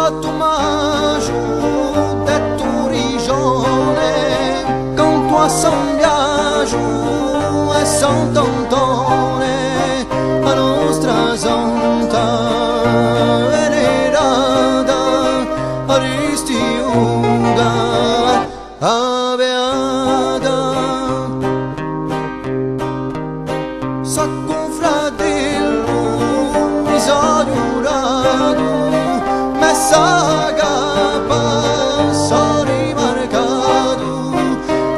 usato maggio detto regione con tua San Biagio e Sant'Antone la nostra santa venerata Aristiuga beata sa confratello disagurato messa capa sono rimarcato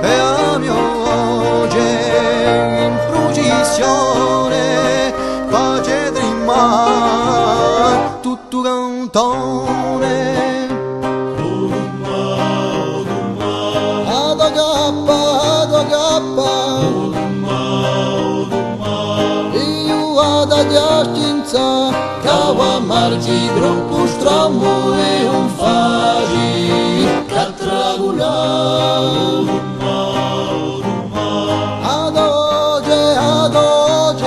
e a mio oggi in processione face tremare tutto cantone ad agappa io ad agiastinza cava marci troppo strammo e un fagi catragula ad oggi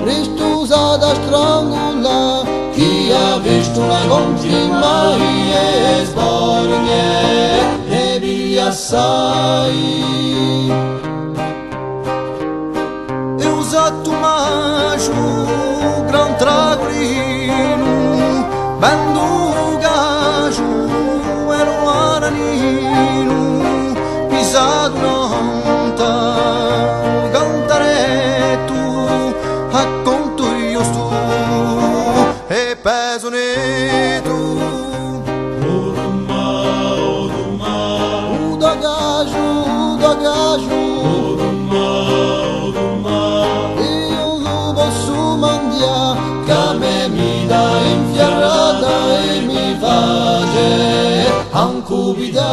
Cristusa da strangula chi ha visto la contrima e sborgne e via assai e usato maggio gran tragolino bando gaggio ero aranino pisato nanta cantaretto acconto io sto e peso netto da gaggio io lo posso mangiare che me mi dà infiarrata e mi face ancubità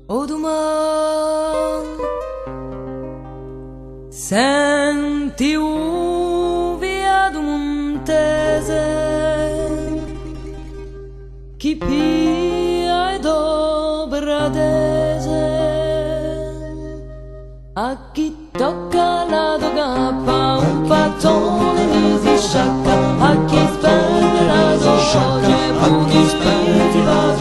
o domani senti via du montese chi pia e dobradese a chi tocca la dogappa un pattone si sciacca a chi spende la sciocca a chi spende la